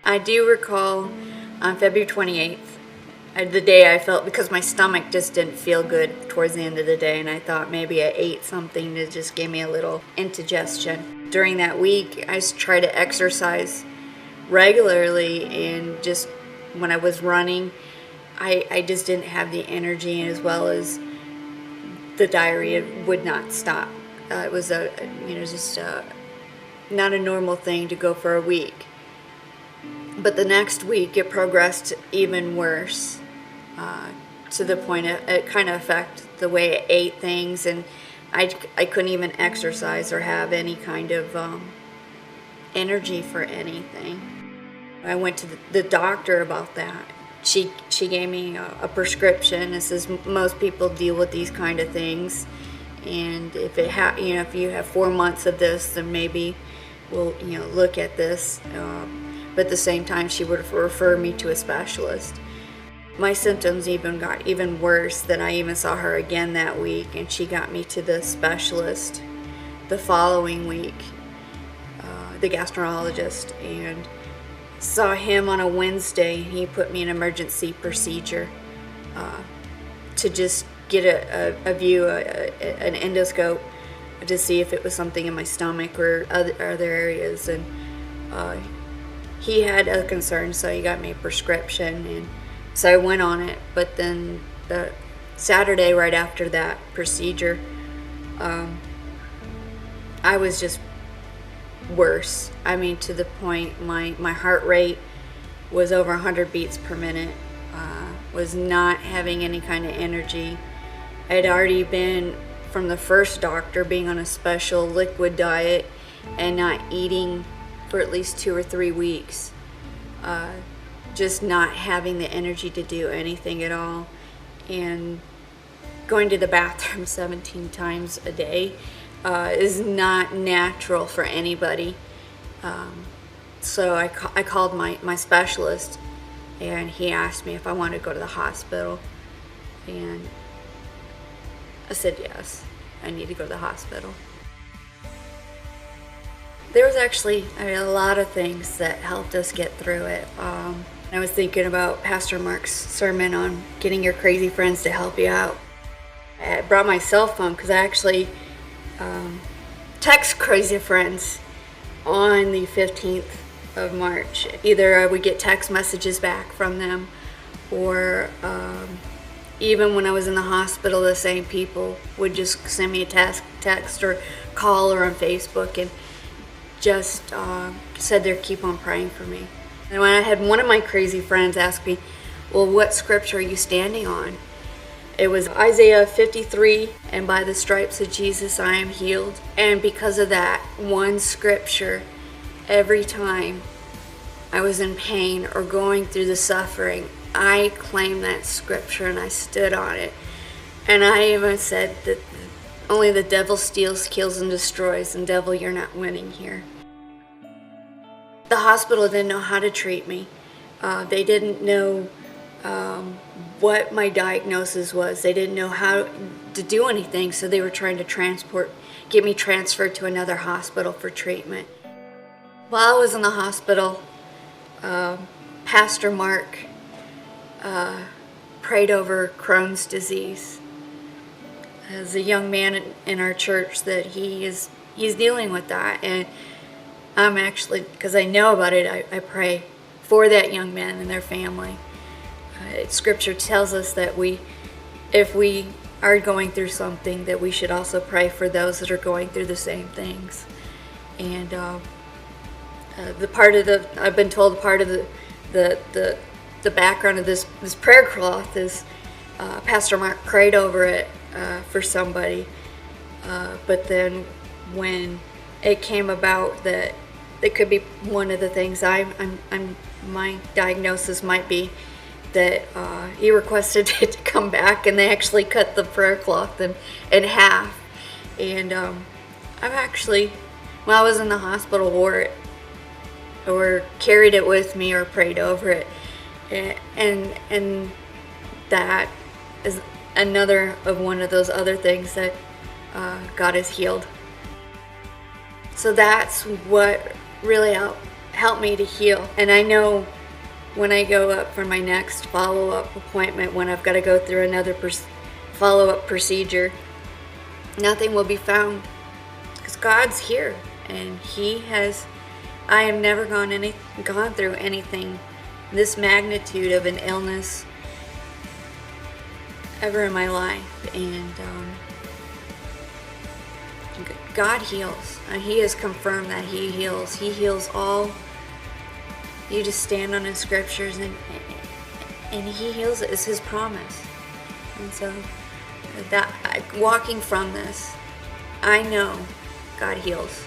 I do recall on February 28th, the day I felt, because my stomach just didn't feel good towards the end of the day, and I thought maybe I ate something that just gave me a little indigestion. During that week, I tried to exercise regularly, and just when I was running, I just didn't have the energy, as well as the diarrhea would not stop. It was not a normal thing to go for a week. But the next week it progressed even worse, to the point it kind of affected the way I ate things, and I couldn't even exercise or have any kind of energy for anything. I went to the doctor about that. She gave me a prescription. It says most people deal with these kind of things, and if you have 4 months of this, then maybe we'll look at this. But at the same time, she would refer me to a specialist. My symptoms got even worse. That I even saw her again that week, and she got me to the specialist the following week, the gastroenterologist, and saw him on a Wednesday. He put me in emergency procedure to just get a view, an endoscope, to see if it was something in my stomach or other areas. And he had a concern, so he got me a prescription, and so I went on it. But then the Saturday right after that procedure, I was just worse. I mean, to the point my heart rate was over 100 beats per minute. Was not having any kind of energy. I had already been, from the first doctor, being on a special liquid diet and not eating for at least 2 or 3 weeks. Just not having the energy to do anything at all, and going to the bathroom 17 times a day is not natural for anybody. So I called my specialist, and he asked me if I wanted to go to the hospital, and I said yes, I need to go to the hospital. There was actually a lot of things that helped us get through it. I was thinking about Pastor Mark's sermon on getting your crazy friends to help you out. I brought my cell phone because I actually text crazy friends on the 15th of March. Either I would get text messages back from them, or even when I was in the hospital, the same people would just send me a text or call, or on Facebook, and just said they'd keep on praying for me. And when I had one of my crazy friends ask me, well, what scripture are you standing on? It was Isaiah 53, and by the stripes of Jesus I am healed. And because of that one scripture, every time I was in pain or going through the suffering, I claimed that scripture and I stood on it. And I even said that only the devil steals, kills, and destroys, and devil, you're not winning here. The hospital didn't know how to treat me. They didn't know what my diagnosis was. They didn't know how to do anything, so they were trying to get me transferred to another hospital for treatment. While I was in the hospital, Pastor Mark prayed over Crohn's disease. As a young man in our church, that he's dealing with that, and I'm actually, because I know about it, I pray for that young man and their family. Scripture tells us that if we are going through something, that we should also pray for those that are going through the same things. And I've been told part of the background of this prayer cloth is Pastor Mark prayed over it for somebody, but then when it came about that it could be one of the things my diagnosis might be, that he requested it to come back, and they actually cut the prayer cloth in half. And I've actually, while I was in the hospital, wore it or carried it with me or prayed over it, and that is another of one of those other things that God has healed. So that's what really help me to heal. And I know when I go up for my next follow-up appointment, when I've got to go through another follow-up procedure, nothing will be found, because God's here, and I have never gone through anything this magnitude of an illness ever in my life. And God heals. He has confirmed that He heals. He heals all. You just stand on His scriptures, and He heals it. It's His promise. And so, walking from this, I know God heals.